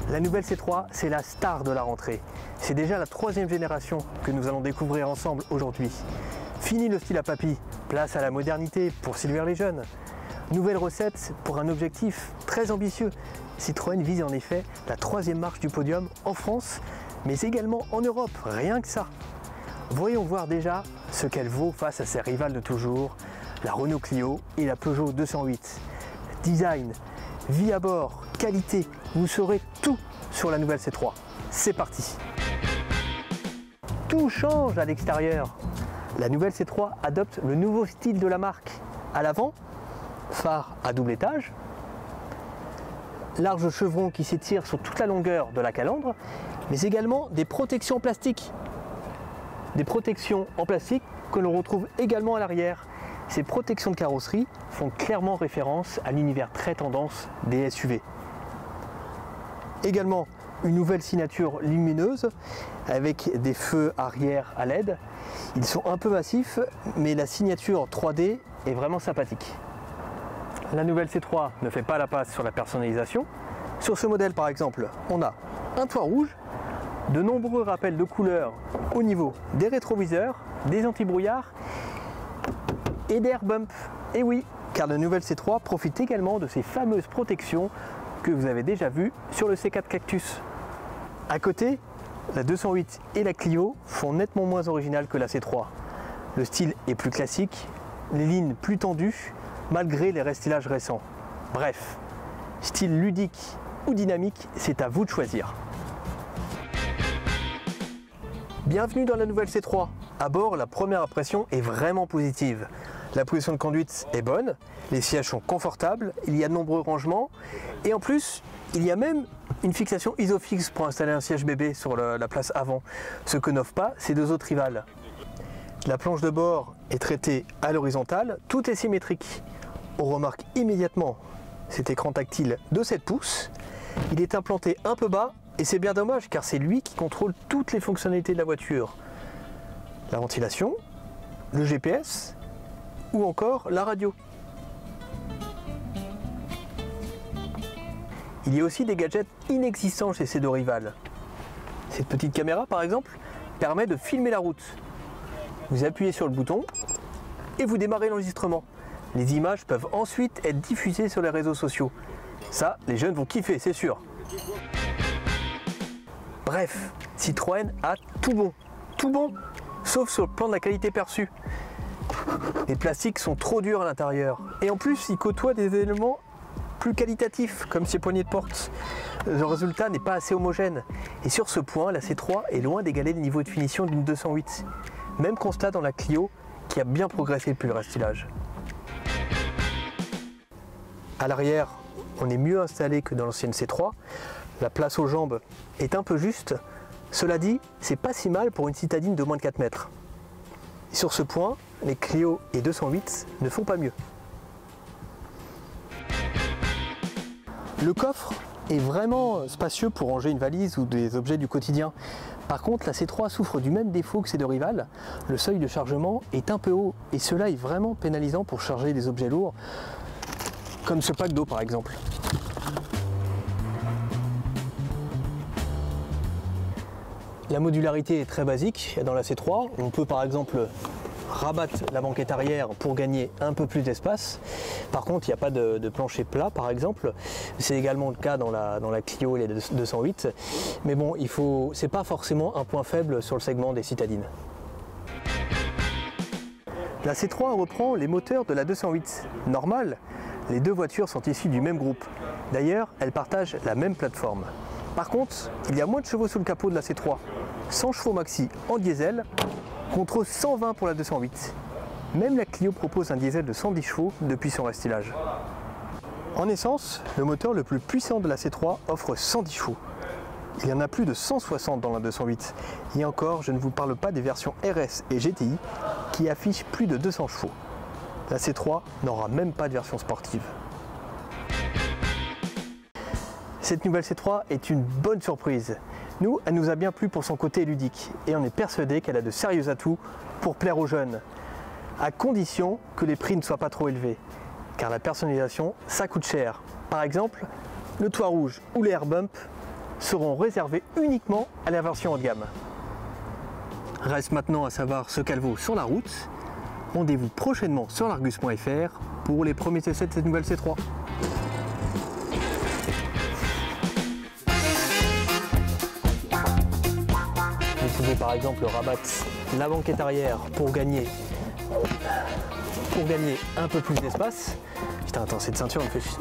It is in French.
La nouvelle C3, c'est la star de la rentrée. C'est déjà la 3e génération que nous allons découvrir ensemble aujourd'hui. Fini le style à papy, place à la modernité pour séduire les jeunes. Nouvelle recette pour un objectif très ambitieux. Citroën vise en effet la 3e marche du podium en France, mais également en Europe, rien que ça. Voyons voir déjà ce qu'elle vaut face à ses rivales de toujours, la Renault Clio et la Peugeot 208. Design, vie à bord, qualité, vous saurez tout sur la nouvelle C3. C'est parti! Tout change à l'extérieur. La nouvelle C3 adopte le nouveau style de la marque. À l'avant, phare à double étage, large chevron qui s'étire sur toute la longueur de la calandre, mais également des protections en plastique. Des protections en plastique que l'on retrouve également à l'arrière. Ces protections de carrosserie font clairement référence à l'univers très tendance des SUV. Également une nouvelle signature lumineuse avec des feux arrière à LED. Ils sont un peu massifs, mais la signature 3D est vraiment sympathique. La nouvelle C3 ne fait pas la passe sur la personnalisation. Sur ce modèle par exemple, on a un toit rouge, de nombreux rappels de couleurs au niveau des rétroviseurs, des anti-brouillards et des air bumps. Et oui, car la nouvelle C3 profite également de ces fameuses protections que vous avez déjà vues sur le C4 Cactus. À côté, la 208 et la Clio font nettement moins originales que la C3. Le style est plus classique, les lignes plus tendues, malgré les restilages récents. Bref, style ludique ou dynamique, c'est à vous de choisir. Bienvenue dans la nouvelle C3. À bord, la première impression est vraiment positive. La position de conduite est bonne, les sièges sont confortables, il y a de nombreux rangements et en plus, il y a même une fixation isofix pour installer un siège bébé sur la place avant, ce que n'offrent pas ces deux autres rivales. La planche de bord est traitée à l'horizontale, tout est symétrique. On remarque immédiatement cet écran tactile de 7 pouces. Il est implanté un peu bas et c'est bien dommage car c'est lui qui contrôle toutes les fonctionnalités de la voiture. La ventilation, le GPS ou encore la radio. Il y a aussi des gadgets inexistants chez ces deux rivales. Cette petite caméra par exemple permet de filmer la route. Vous appuyez sur le bouton et vous démarrez l'enregistrement. Les images peuvent ensuite être diffusées sur les réseaux sociaux. Ça, les jeunes vont kiffer, c'est sûr. Bref, Citroën a tout bon, sauf sur le plan de la qualité perçue. Les plastiques sont trop durs à l'intérieur. Et en plus, ils côtoient des éléments plus qualitatifs, comme ces poignées de porte. Le résultat n'est pas assez homogène. Et sur ce point, la C3 est loin d'égaler le niveau de finition d'une 208. Même constat dans la Clio, qui a bien progressé depuis le restylage. À l'arrière, on est mieux installé que dans l'ancienne C3. La place aux jambes est un peu juste. Cela dit, c'est pas si mal pour une citadine de moins de 4 mètres. Et sur ce point, les Clio et 208 ne font pas mieux. Le coffre est vraiment spacieux pour ranger une valise ou des objets du quotidien. Par contre, la C3 souffre du même défaut que ses deux rivales. Le seuil de chargement est un peu haut et cela est vraiment pénalisant pour charger des objets lourds, comme ce pack d'eau par exemple. La modularité est très basique dans la C3. On peut par exemple rabattre la banquette arrière pour gagner un peu plus d'espace. Par contre, il n'y a pas de plancher plat par exemple. C'est également le cas dans la Clio et les 208. Mais bon, c'est pas forcément un point faible sur le segment des citadines. La C3 reprend les moteurs de la 208. Normal, les deux voitures sont issues du même groupe. D'ailleurs, elles partagent la même plateforme. Par contre, il y a moins de chevaux sous le capot de la C3. 100 chevaux maxi en diesel contre 120 pour la 208. Même la Clio propose un diesel de 110 chevaux depuis son restylage. En essence, le moteur le plus puissant de la C3 offre 110 chevaux. Il y en a plus de 160 dans la 208. Et encore, je ne vous parle pas des versions RS et GTI qui affichent plus de 200 chevaux. La C3 n'aura même pas de version sportive. Cette nouvelle C3 est une bonne surprise. Nous, elle nous a bien plu pour son côté ludique et on est persuadé qu'elle a de sérieux atouts pour plaire aux jeunes, à condition que les prix ne soient pas trop élevés. car la personnalisation, ça coûte cher. Par exemple, le toit rouge ou les air bumps seront réservés uniquement à la version haut de gamme. Reste maintenant à savoir ce qu'elle vaut sur la route. Rendez-vous prochainement sur largus.fr pour les premiers essais de cette nouvelle C3. Vous pouvez par exemple rabattre la banquette arrière pour gagner un peu plus d'espace. Putain, attends, cette ceinture me fait chier.